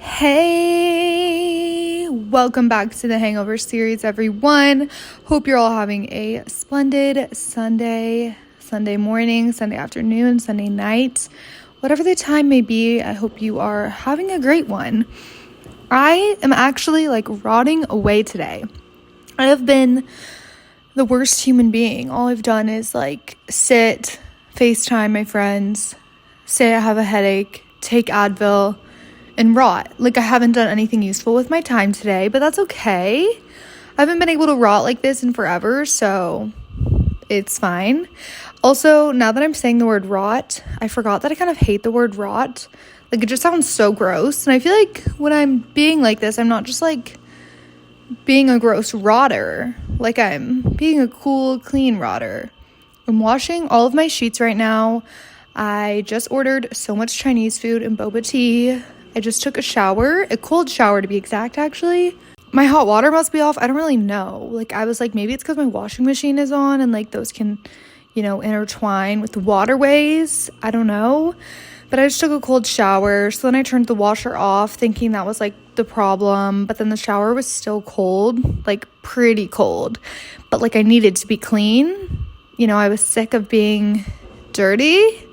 Hey, welcome back to the Hangover series, everyone. Hope you're all having a splendid Sunday morning, Sunday afternoon, Sunday night, whatever the time may be. I hope you are having a great one. I am actually rotting away today. I have been the worst human being. All I've done is sit, FaceTime my friends, say I have a headache, take Advil, and rot. I haven't done anything useful with my time today, but that's okay. I haven't been able to rot like this in forever, so it's fine. Also, now that I'm saying the word rot, I forgot that I kind of hate the word rot. It just sounds so gross, and I feel like when I'm being like this, I'm not just being a gross rotter. I'm being a cool, clean rotter. I'm washing all of my sheets right now. I just ordered so much Chinese food and boba tea. I just took a shower, a cold shower to be exact, actually. My hot water must be off. I don't really know. I was maybe it's because my washing machine is on and those can, intertwine with the waterways. I don't know. But I just took a cold shower. So then I turned the washer off thinking that was the problem. But then the shower was still cold, pretty cold. But I needed to be clean. I was sick of being dirty.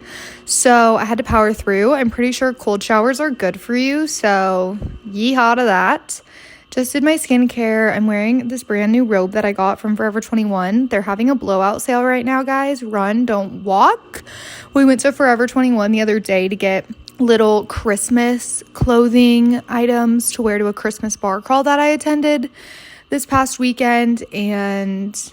So I had to power through. I'm pretty sure cold showers are good for you. So yeehaw to that. Just did my skincare. I'm wearing this brand new robe that I got from Forever 21. They're having a blowout sale right now, guys. Run, don't walk. We went to Forever 21 the other day to get little Christmas clothing items to wear to a Christmas bar crawl that I attended this past weekend. And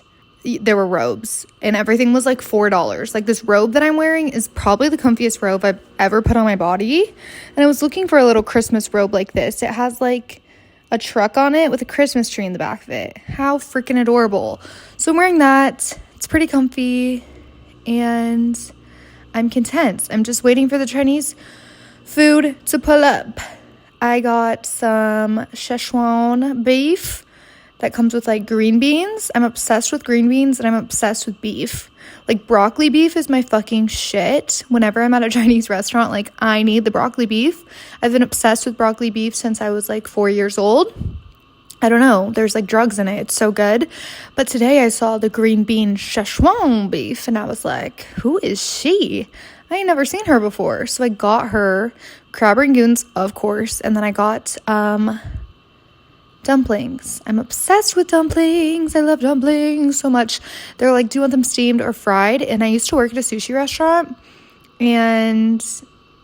there were robes and everything was $4. This robe that I'm wearing is probably the comfiest robe I've ever put on my body. And I was looking for a little Christmas robe like this. It has a truck on it with a Christmas tree in the back of it. How freaking adorable. So I'm wearing that. It's pretty comfy and I'm content. I'm just waiting for the Chinese food to pull up. I got some Szechuan beef that comes with green beans. I'm obsessed with green beans and I'm obsessed with beef. Broccoli beef is my fucking shit. Whenever I'm at a Chinese restaurant, I need the broccoli beef. I've been obsessed with broccoli beef since I was 4 years old. I don't know. There's drugs in it. It's so good. But today I saw the green bean Szechuan beef and I was like, who is she? I ain't never seen her before. So I got her crab rangoons, of course. And then I got dumplings. I'm obsessed with dumplings. I love dumplings so much. They're do you want them steamed or fried? And I used to work at a sushi restaurant and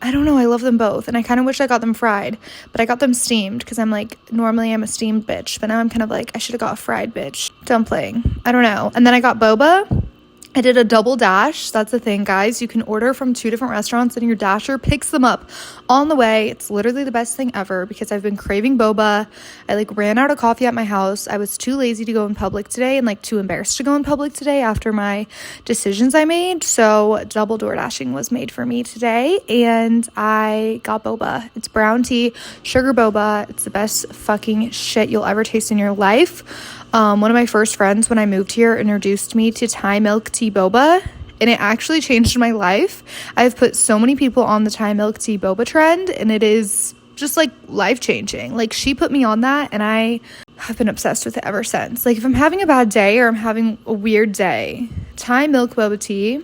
I don't know, I love them both. And I kind of wish I got them fried, but I got them steamed because I'm normally I'm a steamed bitch, but now I'm kind of I should have got a fried bitch dumpling. I don't know. And then I got boba. I did a double dash. That's the thing, guys. You can order from 2 different restaurants and your dasher picks them up on the way. It's literally the best thing ever because I've been craving boba. I ran out of coffee at my house. I was too lazy to go in public today and too embarrassed to go in public today after my decisions I made. So double door dashing was made for me today and I got boba. It's brown tea, sugar boba. It's the best fucking shit you'll ever taste in your life. One of my first friends when I moved here introduced me to Thai milk tea boba and it actually changed my life. I've put so many people on the Thai milk tea boba trend and it is just life-changing. She put me on that and I have been obsessed with it ever since. If I'm having a bad day or I'm having a weird day, Thai milk boba tea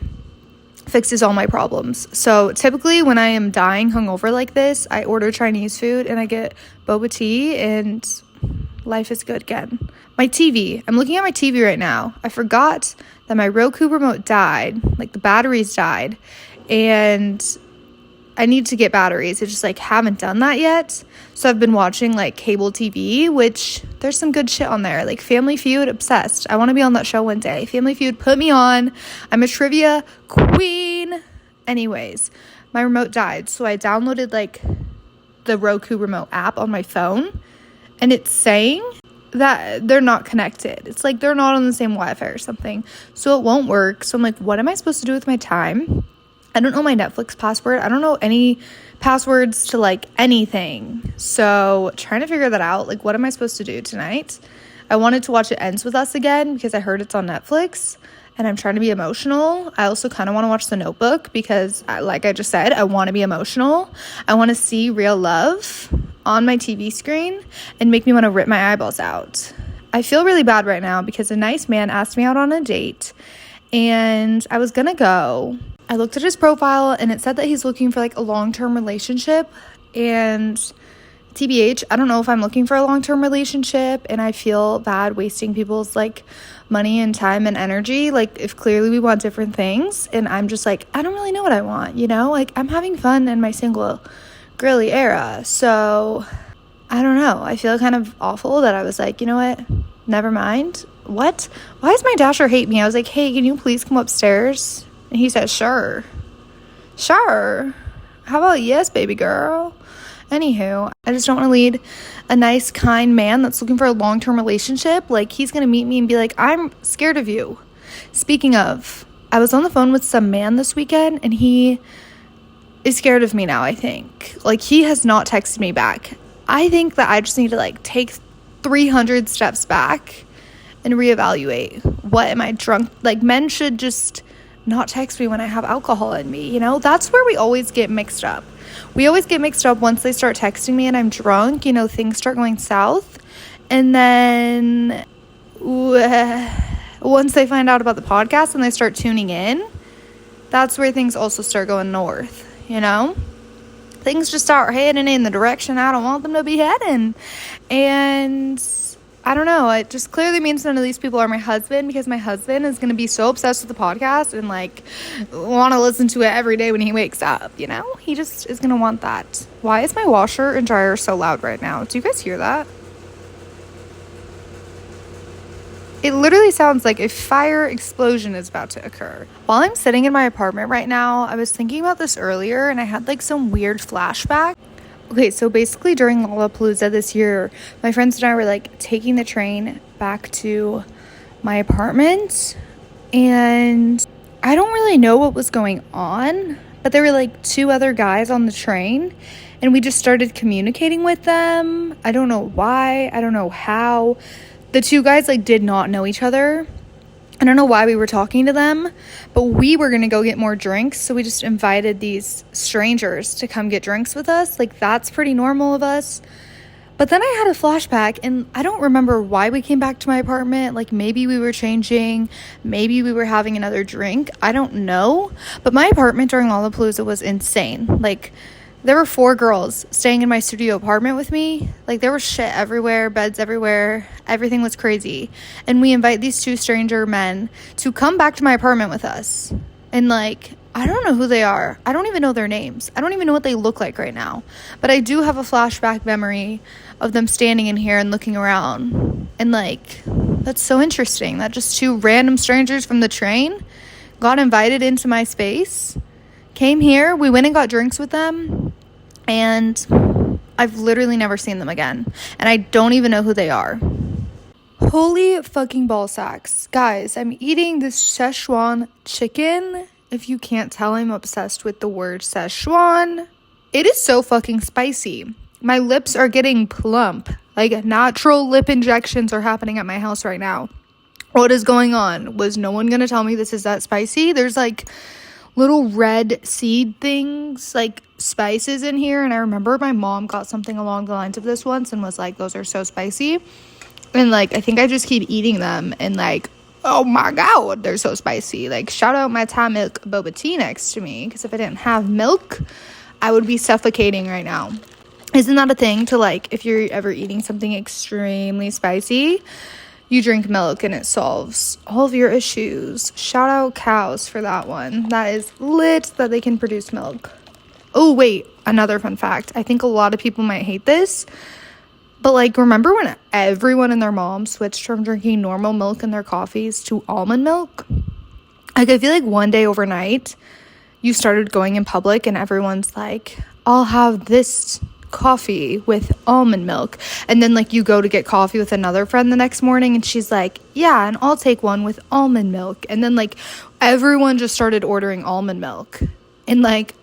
fixes all my problems. So typically when I am dying hungover like this, I order Chinese food and I get boba tea and life is good again. My TV. I'm looking at my TV right now. I forgot that my Roku remote died. The batteries died. And I need to get batteries. I just haven't done that yet. So I've been watching cable TV, which there's some good shit on there. Family Feud, obsessed. I want to be on that show one day. Family Feud, put me on. I'm a trivia queen. Anyways, my remote died. So I downloaded the Roku remote app on my phone. And it's saying that they're not connected. It's they're not on the same Wi-Fi or something. So it won't work. So I'm what am I supposed to do with my time? I don't know my Netflix password. I don't know any passwords to anything. So trying to figure that out. What am I supposed to do tonight? I wanted to watch It Ends With Us again because I heard it's on Netflix. And I'm trying to be emotional. I also kind of want to watch The Notebook because, like I just said, I want to be emotional. I want to see real love. on my TV screen and make me want to rip my eyeballs out. I feel really bad right now because a nice man asked me out on a date and I was gonna go. I looked at his profile and it said that he's looking for like a long-term relationship, and TBH, I don't know if I'm looking for a long-term relationship, and I feel bad wasting people's like money and time and energy. Like, if clearly we want different things and I'm just like, I don't really know what I want, you know? Like, I'm having fun in my single girly era. So I don't know. I feel kind of awful that I was like, you know what? Never mind. What? Why does my dasher hate me? I was like, hey, can you please come upstairs? And he said, sure. Sure. How about yes, baby girl? Anywho, I just don't want to lead a nice, kind man that's looking for a long-term relationship. Like, he's going to meet me and be like, I'm scared of you. Speaking of, I was on the phone with some man this weekend, and he is scared of me now, I think. Like, he has not texted me back. I think that I just need to, like, take 300 steps back and reevaluate. What am I drunk? Like, men should just not text me when I have alcohol in me, you know? That's where we always get mixed up. We always get mixed up once they start texting me and I'm drunk, you know, things start going south. And then once they find out about the podcast and they start tuning in, that's where things also start going north, you know? Things just start heading in the direction I don't want them to be heading. And I don't know, it just clearly means none of these people are my husband, because my husband is going to be so obsessed with the podcast and like want to listen to it every day when he wakes up, you know? He just is going to want that. Why is my washer and dryer so loud right now? Do you guys hear that? It literally sounds like a fire explosion is about to occur. While I'm sitting in my apartment right now, I was thinking about this earlier and I had like some weird flashback. Okay, so basically during Lollapalooza this year, my friends and I were like taking the train back to my apartment, and I don't really know what was going on, but there were like 2 other guys on the train, and we just started communicating with them. I don't know why, I don't know how. The 2 guys like did not know each other. I don't know why we were talking to them, but we were going to go get more drinks, so we just invited these strangers to come get drinks with us. Like, that's pretty normal of us. But then I had a flashback, and I don't remember why we came back to my apartment. Like, maybe we were changing, maybe we were having another drink. I don't know. But my apartment during Lollapalooza was insane. Like, there were 4 girls staying in my studio apartment with me. Like, there was shit everywhere, beds everywhere. Everything was crazy. And we invite these 2 stranger men to come back to my apartment with us. And, like, I don't know who they are. I don't even know their names. I don't even know what they look like right now. But I do have a flashback memory of them standing in here and looking around. And, like, that's so interesting that just 2 random strangers from the train got invited into my space, came here, we went and got drinks with them, and I've literally never seen them again. And I don't even know who they are. Holy fucking ball sacks. Guys, I'm eating this Szechuan chicken. If you can't tell, I'm obsessed with the word Szechuan. It is so fucking spicy. My lips are getting plump. Like, natural lip injections are happening at my house right now. What is going on? Was no one gonna tell me this is that spicy? There's like little red seed things, like spices in here, and I remember my mom got something along the lines of this once and was like, those are so spicy. And like, I think I just keep eating them and like, oh my god, they're so spicy. Like, shout out my Thai milk boba tea next to me, because if I didn't have milk, I would be suffocating right now. Isn't that a thing to, like, if you're ever eating something extremely spicy, you drink milk and it solves all of your issues? Shout out cows for that one. That is lit that they can produce milk. Oh, wait, another fun fact. I think a lot of people might hate this, but, like, remember when everyone and their mom switched from drinking normal milk in their coffees to almond milk? Like, I feel like one day overnight, you started going in public and everyone's like, I'll have this coffee with almond milk. And then, like, you go to get coffee with another friend the next morning and she's like, yeah, and I'll take one with almond milk. And then, like, everyone just started ordering almond milk. And, like,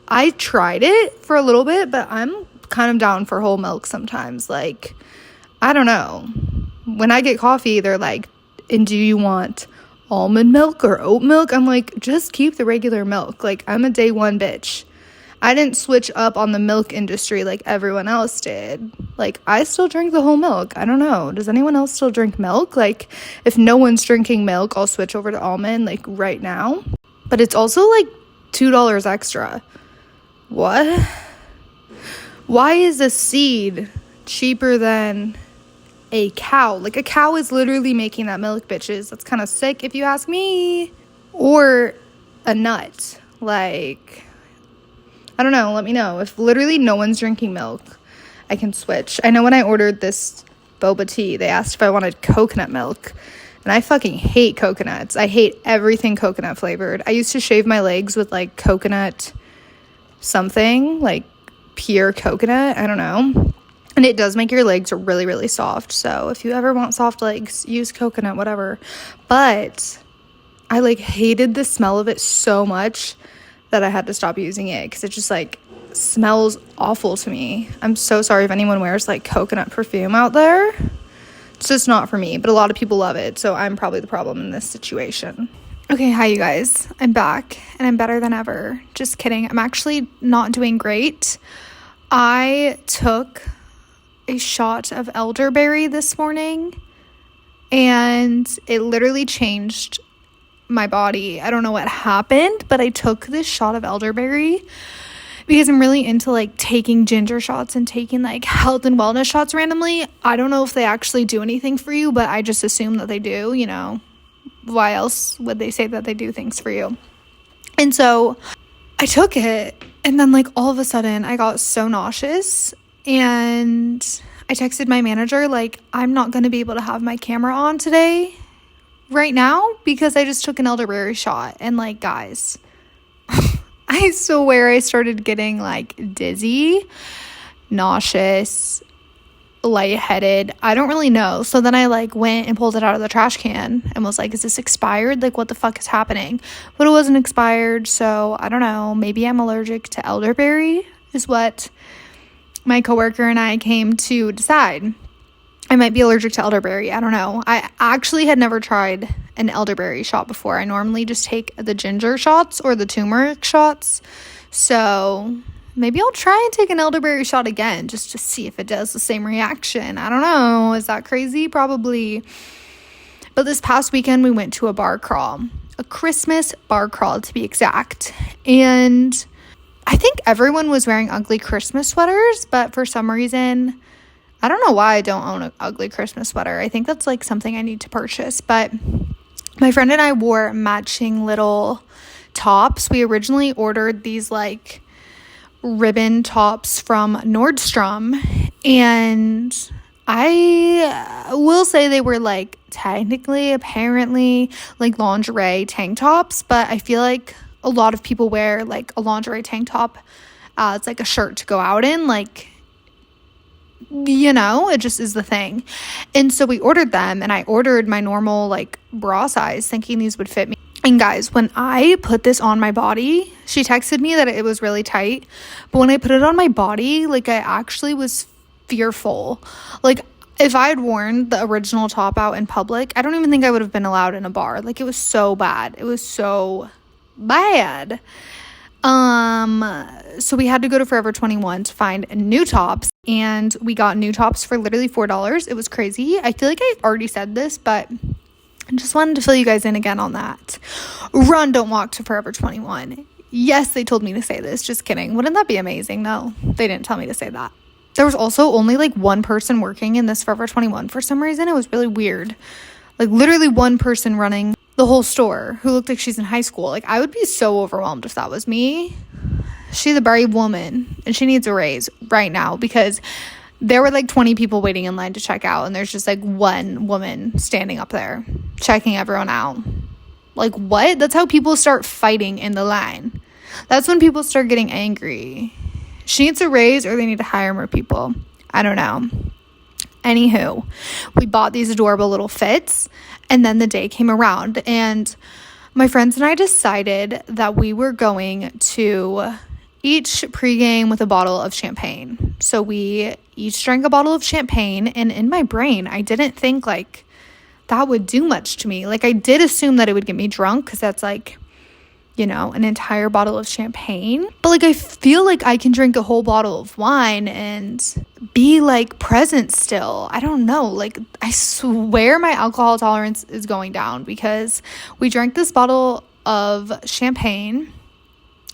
I tried it for a little bit, but I'm kind of down for whole milk sometimes. Like, I don't know. When I get coffee, they're like, and do you want almond milk or oat milk? I'm like, just keep the regular milk. Like, I'm a day one bitch. I didn't switch up on the milk industry like everyone else did. Like, I still drink the whole milk. I don't know. Does anyone else still drink milk? Like, if no one's drinking milk, I'll switch over to almond, like, right now. But it's also, like, $2 extra. What? Why is a seed cheaper than a cow? Like, a cow is literally making that milk, bitches. That's kind of sick if you ask me. Or a nut. Like, I don't know. Let me know. If literally no one's drinking milk, I can switch. I know when I ordered this boba tea, they asked if I wanted coconut milk. And I fucking hate coconuts. I hate everything coconut flavored. I used to shave my legs with, like, coconut something. Like, pure coconut. I don't know. And it does make your legs really, really soft. So if you ever want soft legs, use coconut, whatever. But I, like, hated the smell of it so much that I had to stop using it because it just, like, smells awful to me. I'm so sorry if anyone wears, like, coconut perfume out there. It's just not for me, but a lot of people love it, so I'm probably the problem in this situation. Okay, hi you guys. I'm back and I'm better than ever. Just kidding. I'm actually not doing great. I took a shot of elderberry this morning and it literally changed my body. I don't know what happened, but I took this shot of elderberry because I'm really into, like, taking ginger shots and taking, like, health and wellness shots randomly. I don't know if they actually do anything for you, but I just assume that they do, you know. Why else would they say that they do things for you? And so I took it, and then, like, all of a sudden I got so nauseous, and I texted my manager, like, I'm not going to be able to have my camera on today right now because I just took an elderberry shot. And, like, guys, I swear I started getting, like, dizzy, nauseous, lightheaded. I don't really know. So then I, like, went and pulled it out of the trash can and was like, is this expired? Like, what the fuck is happening? But it wasn't expired, so I don't know. Maybe I'm allergic to elderberry is what my coworker and I came to decide. I might be allergic to elderberry. I don't know. I actually had never tried an elderberry shot before. I normally just take the ginger shots or the turmeric shots. So maybe I'll try and take an elderberry shot again just to see if it does the same reaction. I don't know. Is that crazy? Probably. But this past weekend we went to a bar crawl. A Christmas bar crawl to be exact. And I think everyone was wearing ugly Christmas sweaters, but for some reason, I don't know why I don't own an ugly Christmas sweater. I think that's, like, something I need to purchase. But my friend and I wore matching little tops. We originally ordered these, like, ribbon tops from Nordstrom. And I will say they were, like, technically, apparently, like, lingerie tank tops. But I feel like a lot of people wear, like, a lingerie tank top as, like, a shirt to go out in. Like, you know, it just is the thing. And so we ordered them, and I ordered my normal, like, bra size thinking these would fit me. And guys, when I put this on my body, she texted me that it was really tight, but when I put it on my body, like, I actually was fearful. Like, if I had worn the original top out in public, I don't even think I would have been allowed in a bar. Like, it was so bad. It was so bad. So we had to go to Forever 21 to find new tops, and we got new tops for literally $4. It was crazy. I feel like I already said this, but I just wanted to fill you guys in again on that. Run, don't walk to Forever 21. Yes, they told me to say this. Just kidding. Wouldn't that be amazing? No, they didn't tell me to say that. There was also only, like, one person working in this Forever 21 for some reason. It was really weird. Like, literally one person running the whole store who looked like she's in high school. Like, I would be so overwhelmed if that was me. She's a brave woman, and she needs a raise right now because there were, like, 20 people waiting in line to check out, and there's just, like, one woman standing up there checking everyone out. Like, what? That's how people start fighting in the line. That's when people start getting angry. She needs a raise, or they need to hire more people. I don't know. Anywho, we bought these adorable little fits, and then the day came around, and my friends and I decided that we were going to each pregame with a bottle of champagne. So we each drank a bottle of champagne, and in my brain, I didn't think, like, that would do much to me. Like, I did assume that it would get me drunk because that's, like, an entire bottle of champagne. But like, I feel like I can drink a whole bottle of wine and be like present still. I don't know. Like, I swear my alcohol tolerance is going down because we drank this bottle of champagne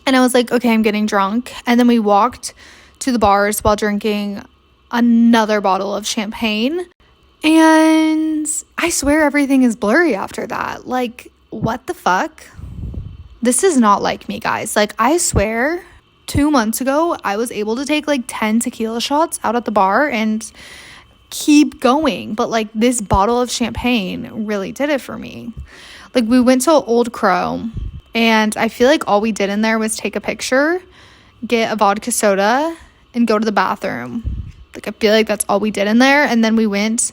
and I was like, okay, I'm getting drunk. And then we walked to the bars while drinking another bottle of champagne. And I swear everything is blurry after that. Like, what the fuck? This is not like me, guys. Like, I swear 2 months ago, I was able to take like 10 tequila shots out at the bar and keep going. But like, this bottle of champagne really did it for me. Like, we went to Old Crow and I feel like all we did in there was take a picture, get a vodka soda, and go to the bathroom. Like, I feel like that's all we did in there. And then we went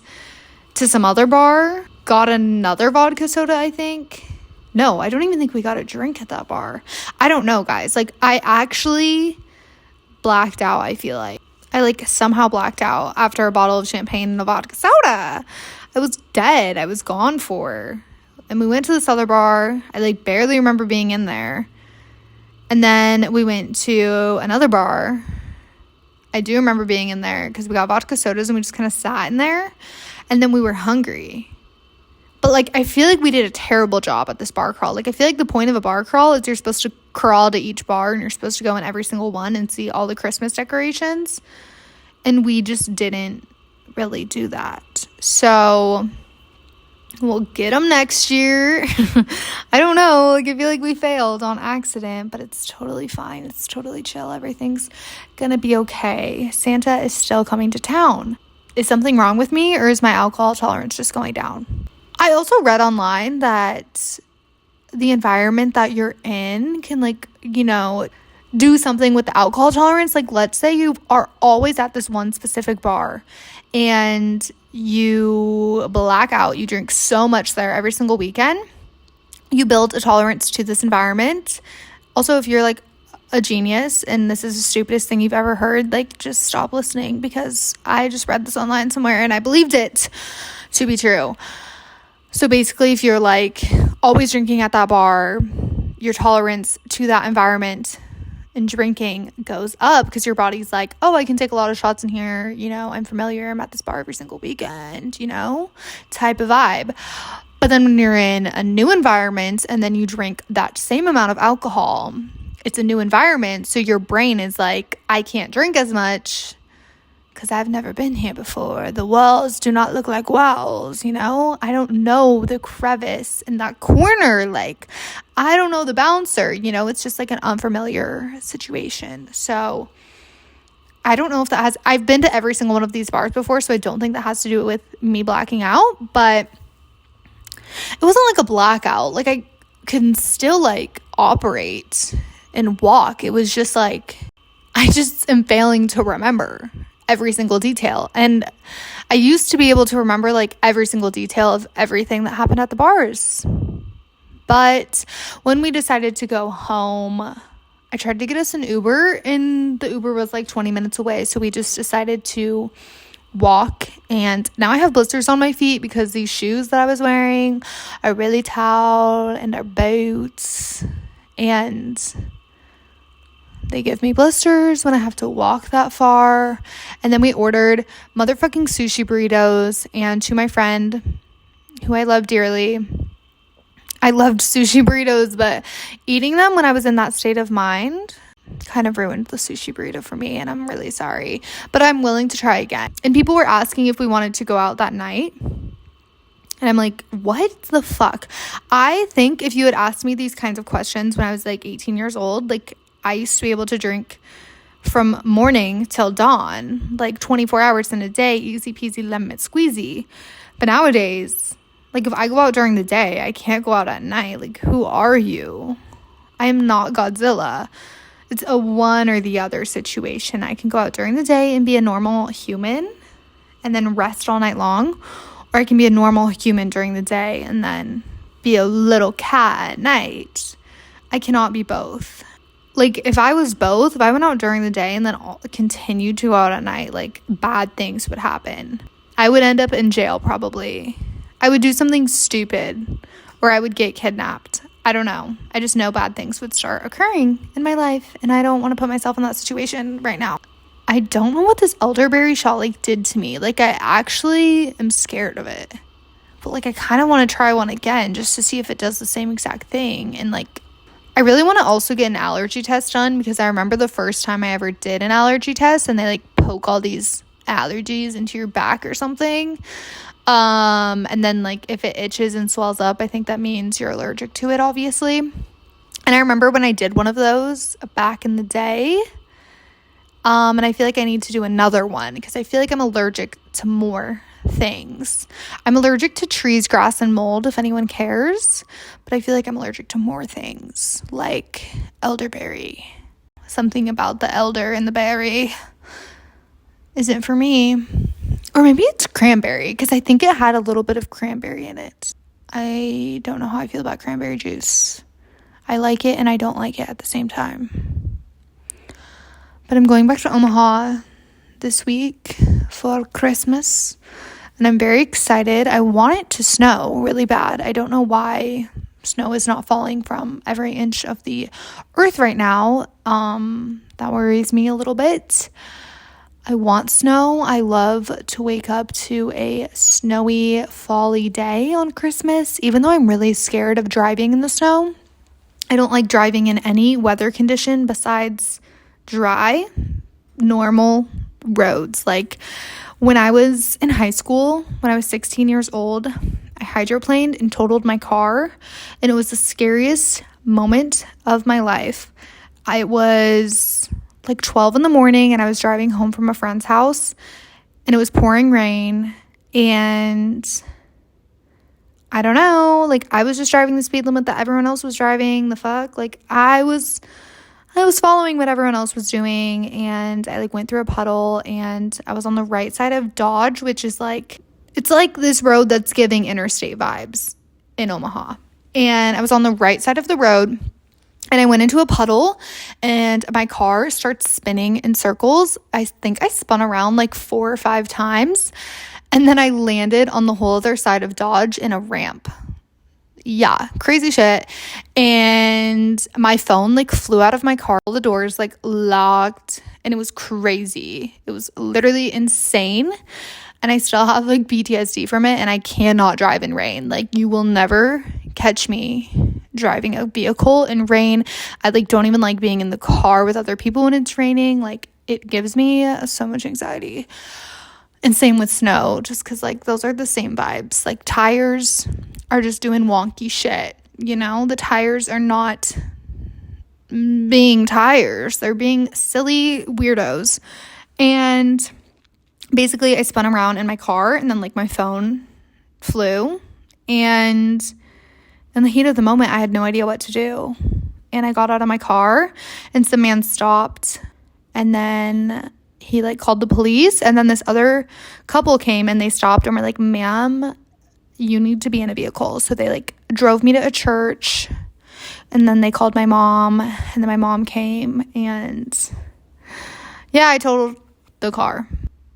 to some other bar, got another vodka soda, I think. No, I don't even think we got a drink at that bar. I don't know, guys. Like, I actually blacked out, I feel like. I, like, somehow blacked out after a bottle of champagne and a vodka soda. I was dead. I was gone for. And we went to this other bar. I, like, barely remember being in there. And then we went to another bar. I do remember being in there because we got vodka sodas and we just kind of sat in there. And then we were hungry. But, like, I feel like we did a terrible job at this bar crawl. Like, I feel like the point of a bar crawl is you're supposed to crawl to each bar and you're supposed to go in every single one and see all the Christmas decorations. And we just didn't really do that. So, we'll get them next year. I don't know. Like, I feel like we failed on accident, but it's totally fine. It's totally chill. Everything's gonna be okay. Santa is still coming to town. Is something wrong with me, or is my alcohol tolerance just going down? I also read online that the environment that you're in can, like, do something with the alcohol tolerance. Like, let's say you are always at this one specific bar and you black out. You drink so much there every single weekend. You build a tolerance to this environment. Also, if you're, like, a genius and this is the stupidest thing you've ever heard, like, just stop listening, because I just read this online somewhere and I believed it to be true. So basically, if you're, like, always drinking at that bar, your tolerance to that environment and drinking goes up because your body's like, oh, I can take a lot of shots in here. I'm familiar. I'm at this bar every single weekend, type of vibe. But then when you're in a new environment and then you drink that same amount of alcohol, it's a new environment. So your brain is like, I can't drink as much because I've never been here before. The walls do not look like walls, I don't know the crevice in that corner. Like, I don't know the bouncer, it's just like an unfamiliar situation. So I don't know if that I've been to every single one of these bars before, so I don't think that has to do with me blacking out, but it wasn't like a blackout. Like, I can still, like, operate and walk. It was just like, I just am failing to remember every single detail. And I used to be able to remember, like, every single detail of everything that happened at the bars. But when we decided to go home, I tried to get us an Uber and the Uber was like 20 minutes away. So we just decided to walk, and now I have blisters on my feet because these shoes that I was wearing are really tall and are boots, and they give me blisters when I have to walk that far. And then we ordered motherfucking sushi burritos, and to my friend, who I love dearly, I loved sushi burritos, but eating them when I was in that state of mind kind of ruined the sushi burrito for me, and I'm really sorry, but I'm willing to try again. And people were asking if we wanted to go out that night, and I'm like, what the fuck? I think if you had asked me these kinds of questions when I was like 18 years old, like, I used to be able to drink from morning till dawn, like 24 hours in a day, easy peasy lemon squeezy. But nowadays, like, if I go out during the day, I can't go out at night. Like, who are you? I am not Godzilla. It's a one or the other situation. I can go out during the day and be a normal human and then rest all night long, or I can be a normal human during the day and then be a little cat at night. I cannot be both. Like, if I was both, if I went out during the day and then continued to go out at night, like, bad things would happen. I would end up in jail, probably. I would do something stupid, or I would get kidnapped. I don't know. I just know bad things would start occurring in my life, and I don't want to put myself in that situation right now. I don't know what this elderberry shot like did to me. Like, I actually am scared of it. But like, I kind of want to try one again just to see if it does the same exact thing. And like, I really want to also get an allergy test done, because I remember the first time I ever did an allergy test and they like poke all these allergies into your back or something. And then like if it itches and swells up, I think that means you're allergic to it, obviously. And I remember when I did one of those back in the day. And I feel like I need to do another one because I feel like I'm allergic to more things. I'm allergic to trees, grass, and mold, if anyone cares. But I feel like I'm allergic to more things, like elderberry. Something about the elder and the berry isn't for me. Or maybe it's cranberry, because I think it had a little bit of cranberry in it. I don't know how I feel about cranberry juice. I like it and I don't like it at the same time. But I'm going back to Omaha this week for Christmas, and I'm very excited. I want it to snow really bad. I don't know why snow is not falling from every inch of the earth right now. That worries me a little bit. I want snow. I love to wake up to a snowy, fall-y day on Christmas, even though I'm really scared of driving in the snow. I don't like driving in any weather condition besides dry, normal roads. Like when I was in high school, when I was 16 years old, I hydroplaned and totaled my car, and it was the scariest moment of my life. I was like 12 in the morning and I was driving home from a friend's house, and it was pouring rain, and I don't know, like I was just driving the speed limit that everyone else was driving. The fuck? Like I was following what everyone else was doing, and I like went through a puddle, and I was on the right side of Dodge, which is like, it's like this road that's giving interstate vibes in Omaha. And I was on the right side of the road, and I went into a puddle, and my car starts spinning in circles. I think I spun around like 4 or 5 times, and then I landed on the whole other side of Dodge in a ramp. Yeah, crazy shit. And my phone like flew out of my car. All the doors like locked, and it was crazy. It was literally insane. And I still have like PTSD from it, and I cannot drive in rain. Like you will never catch me driving a vehicle in rain. I like don't even like being in the car with other people when it's raining. Like it gives me so much anxiety. And same with snow, just because like those are the same vibes. Like tires are just doing wonky shit, you know? The tires are not being tires. They're being silly weirdos. And basically I spun around in my car, and then like my phone flew, and in the heat of the moment I had no idea what to do. And I got out of my car, and some man stopped, and then he like called the police, and then this other couple came and they stopped and were like, "Ma'am, you need to be in a vehicle." So they like drove me to a church, and then they called my mom, and then my mom came, and yeah, I totaled the car.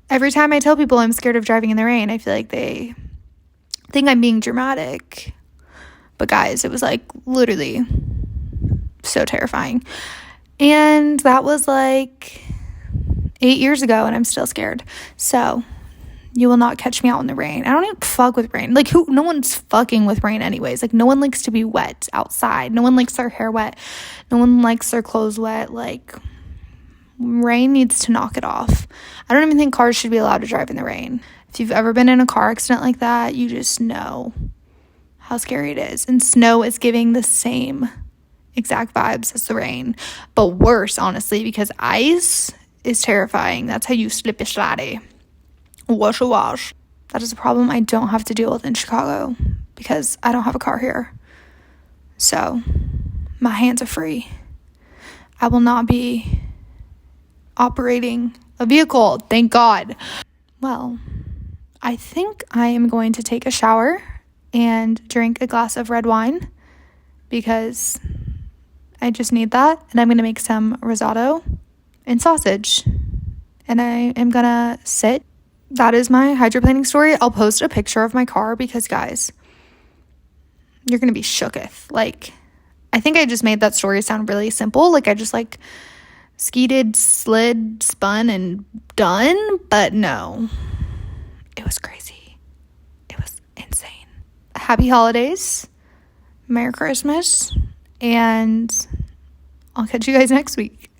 Every time I tell people I'm scared of driving in the rain, I feel like they think I'm being dramatic. But guys, it was like literally so terrifying. And that was like 8 years ago, and I'm still scared. So you will not catch me out in the rain. I don't even fuck with rain. Like no one's fucking with rain anyways. Like no one likes to be wet outside. No one likes their hair wet. No one likes their clothes wet. Like rain needs to knock it off. I don't even think cars should be allowed to drive in the rain. If you've ever been in a car accident like that, you just know how scary it is. And snow is giving the same exact vibes as the rain, but worse, honestly, because ice is terrifying. That's how you slip a slidey. Wash a wash. That is a problem I don't have to deal with in Chicago because I don't have a car here. So my hands are free. I will not be operating a vehicle, thank God. Well, I think I am going to take a shower and drink a glass of red wine because I just need that. And I'm going to make some risotto and sausage. And I am going to sit. That is my hydroplaning story. I'll post a picture of my car because, guys, you're going to be shooketh. Like, I think I just made that story sound really simple. Like I just like skeeted, slid, spun, and done. But no, it was crazy. It was insane. Happy holidays. Merry Christmas. And I'll catch you guys next week.